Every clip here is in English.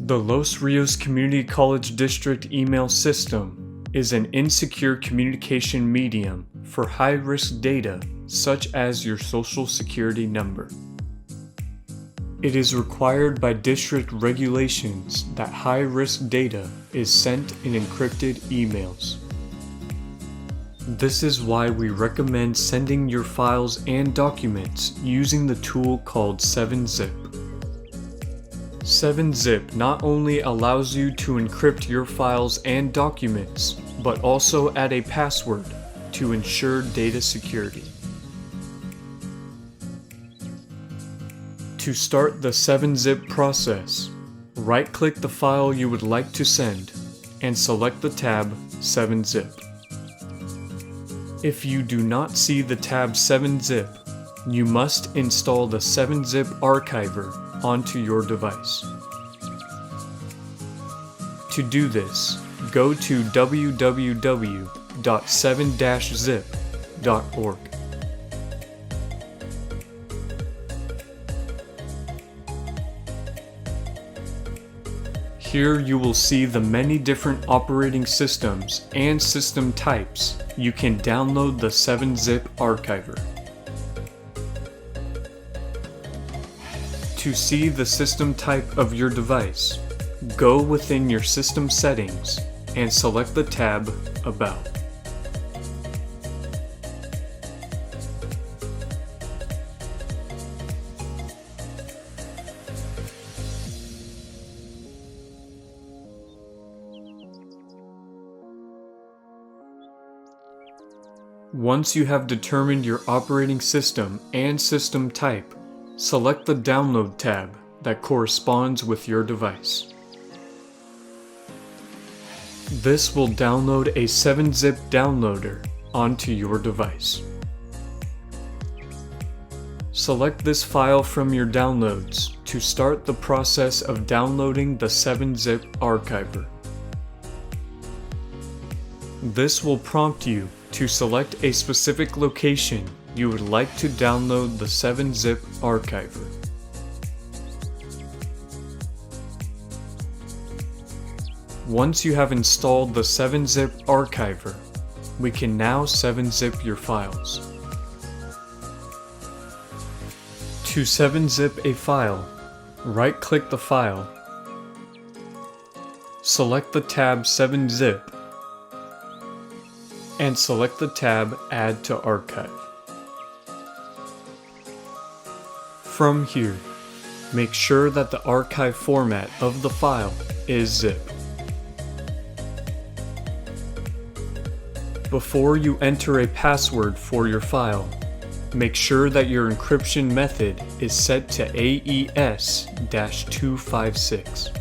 The Los Rios Community College District email system is an insecure communication medium for high-risk data such as your social security number. It is required by district regulations that high-risk data is sent in encrypted emails. This is why we recommend sending your files and documents using the tool called 7-Zip. 7-Zip not only allows you to encrypt your files and documents, but also add a password to ensure data security. To start the 7-Zip process, right-click the file you would like to send and select the tab 7-Zip. If you do not see the tab 7-Zip, you must install the 7-Zip archiver onto your device. To do this, go to www.7-zip.org. Here you will see the many different operating systems and system types you can download the 7-Zip archiver. To see the system type of your device, go within your system settings and select the tab About. Once you have determined your operating system and system type, select the Download tab that corresponds with your device. This will download a 7-Zip downloader onto your device. Select this file from your downloads to start the process of downloading the 7-Zip archiver. This will prompt you to select a specific location you would like to download the 7-Zip archiver. Once you have installed the 7-Zip archiver, we can now 7-Zip your files. To 7-Zip a file, right-click the file, select the tab 7-Zip, and select the tab Add to Archive. From here, make sure that the archive format of the file is zip. Before you enter a password for your file, make sure that your encryption method is set to AES-256.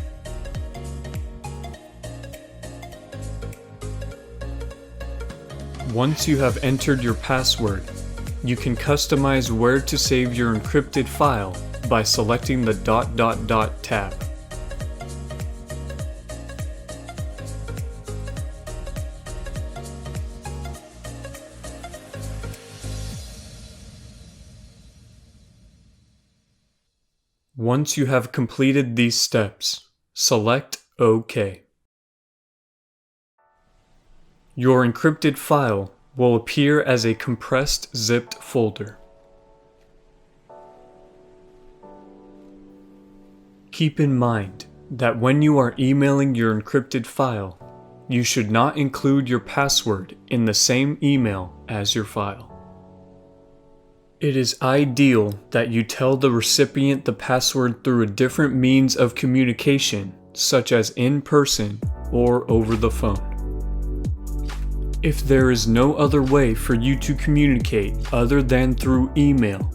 Once you have entered your password, you can customize where to save your encrypted file by selecting the ... tab. Once you have completed these steps, select OK. Your encrypted file will appear as a compressed zipped folder. Keep in mind that when you are emailing your encrypted file, you should not include your password in the same email as your file. It is ideal that you tell the recipient the password through a different means of communication, such as in person or over the phone. If there is no other way for you to communicate other than through email,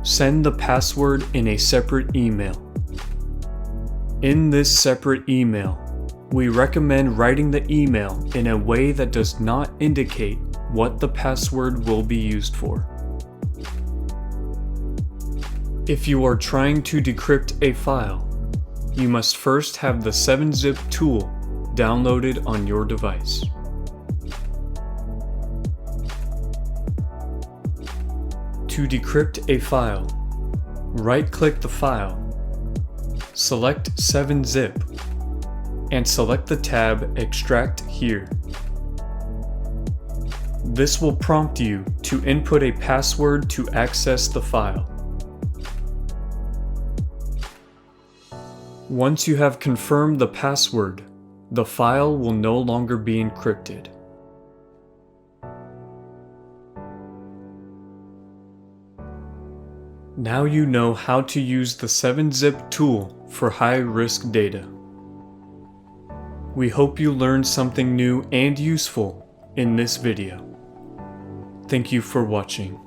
send the password in a separate email. In this separate email, we recommend writing the email in a way that does not indicate what the password will be used for. If you are trying to decrypt a file, you must first have the 7-Zip tool downloaded on your device. To decrypt a file, right-click the file, select 7-zip and select the tab Extract here. This will prompt you to input a password to access the file. Once you have confirmed the password, the file will no longer be encrypted. Now you know how to use the 7-zip tool for high-risk data. We hope you learned something new and useful in this video. Thank you for watching.